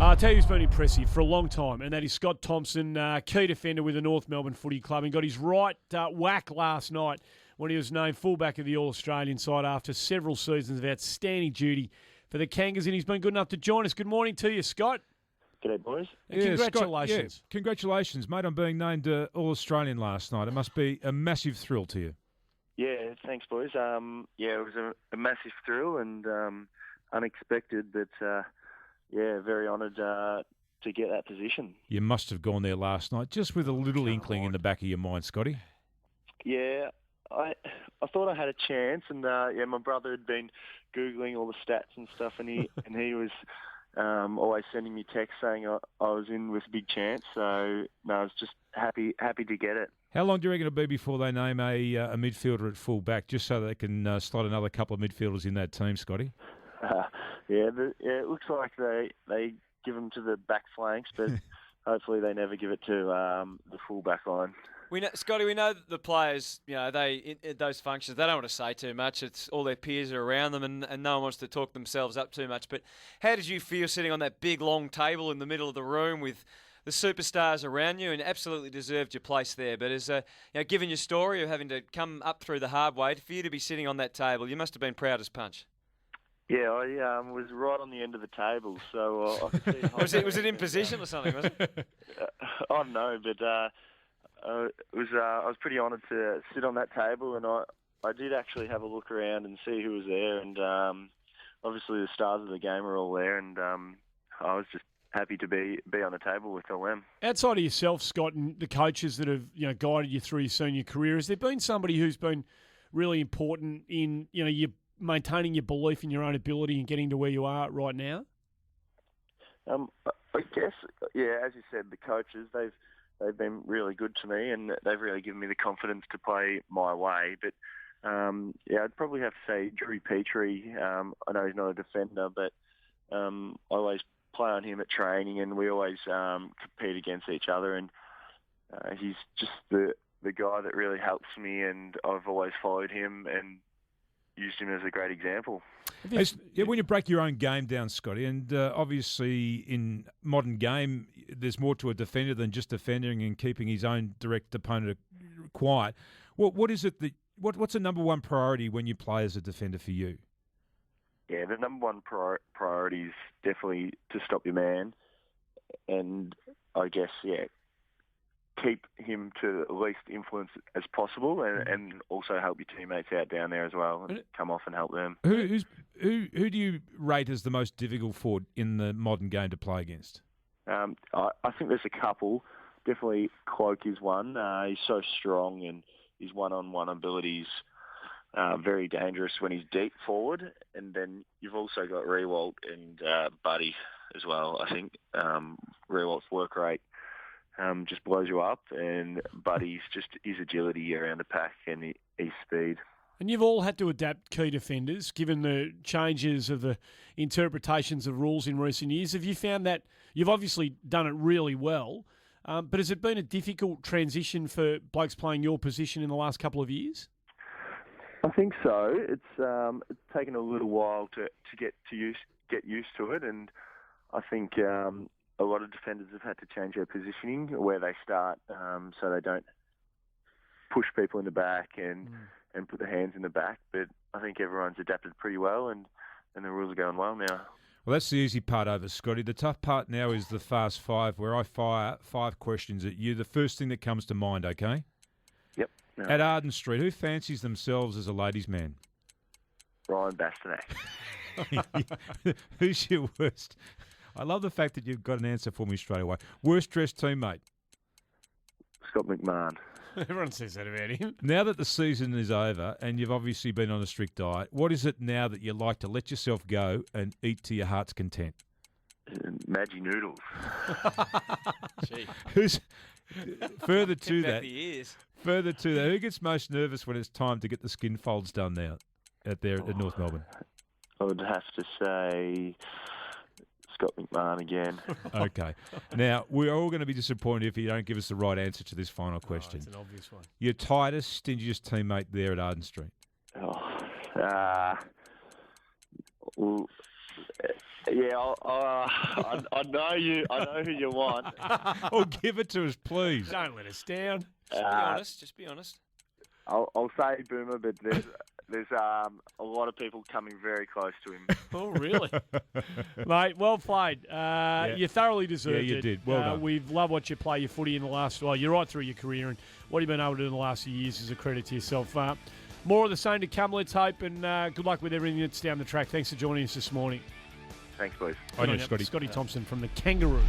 I'll tell you who's been impressive for a long time, and that is Scott Thompson, key defender with the North Melbourne Footy Club, and got his right whack last night when he was named fullback of the All-Australian side after several seasons of outstanding duty for the Kangas, and he's been good enough to join us. Good morning to you, Scott. G'day, boys. And congratulations. Scott, congratulations, mate, on being named All-Australian last night. It must be a massive thrill to you. Yeah, thanks, boys. It was a massive thrill and unexpected, but very honoured to get that position. You must have gone there last night, just with a little inkling in the back of your mind, Scotty. Yeah, I thought I had a chance, and my brother had been Googling all the stats and stuff, and he was always sending me texts saying I was in with a big chance. So no, I was just happy to get it. How long do you reckon it'll be before they name a midfielder at full back, just so they can slot another couple of midfielders in that team, Scotty? It looks like they give them to the back flanks, but hopefully they never give it to the full back line. Scotty, we know that the players, they in those functions, they don't want to say too much. It's all their peers are around them, and no one wants to talk themselves up too much. But how did you feel sitting on that big, long table in the middle of the room with the superstars around you, and absolutely deserved your place there? But as given your story of having to come up through the hard way, for you to be sitting on that table, you must have been proud as punch. Yeah, I was right on the end of the table, so I could see the whole was it in position or something? Was it? I don't know, but I was pretty honoured to sit on that table, and I did actually have a look around and see who was there, and obviously the stars of the game are all there, and I was just happy to be on the table with all them. Outside of yourself, Scott, and the coaches that have guided you through your senior career, has there been somebody who's been really important in you maintaining your belief in your own ability and getting to where you are right now? I guess, yeah, as you said, the coaches, they've been really good to me, and they've really given me the confidence to play my way. But I'd probably have to say Drew Petrie. I know he's not a defender, but I always play on him at training, and we always compete against each other. And he's just the guy that really helps me, and I've always followed him and used him as a great example. When you break your own game down, Scotty, and obviously in modern game, there's more to a defender than just defending and keeping his own direct opponent quiet. What is it what's the number one priority when you play as a defender for you? Yeah, the number one priority is definitely to stop your man, and I guess keep him to the least influence as possible, and also help your teammates out down there as well, and come off and help them. Who do you rate as the most difficult forward in the modern game to play against? I think there's a couple. Definitely Cloak is one. He's so strong, and his one-on-one abilities very dangerous when he's deep forward. And then you've also got Rewalt and Buddy as well. I think Rewalt's work rate just blows you up, and Buddy's just his agility around the pack and his speed. And you've all had to adapt key defenders, given the changes of the interpretations of rules in recent years. Have you found that you've obviously done it really well, but has it been a difficult transition for blokes playing your position in the last couple of years? I think so. It's taken a little while to get used to it, and I think a lot of defenders have had to change their positioning where they start, so they don't push people in the back and put their hands in the back. But I think everyone's adapted pretty well, and the rules are going well now. Well, that's the easy part over, Scotty. The tough part now is the Fast Five, where I fire 5 questions at you. The first thing that comes to mind, okay? Yep. No. At Arden Street, who fancies themselves as a ladies' man? Ryan Bastanak. Who's your worst? I love the fact that you've got an answer for me straight away. Worst dressed teammate? Scott McMahon. Everyone says that about him. Now that the season is over and you've obviously been on a strict diet, what is it now that you like to let yourself go and eat to your heart's content? Maggi noodles. Gee. Who's further to Back that? the ears. Further to that, who gets most nervous when it's time to get the skin folds done now out there at North Melbourne? I would have to say Scott McMahon again. Okay. Now, we're all going to be disappointed if you don't give us the right answer to this final question. It's an obvious one. Your tightest, stingiest teammate there at Arden Street? Well, Yeah, I know you. I know who you want. Oh, give it to us, please. Don't let us down. Just be honest. I'll say Boomer, but there's a lot of people coming very close to him. Oh, really? Mate, well played. You thoroughly deserved it. Yeah, you did. Well done. We've loved what you play your footy in the last, you're right through your career, and what you've been able to do in the last few years is a credit to yourself. More of the same to come, let's hope, and good luck with everything that's down the track. Thanks for joining us this morning. Thanks, boys. I know, Scotty. Scotty Thompson from the Kangaroos.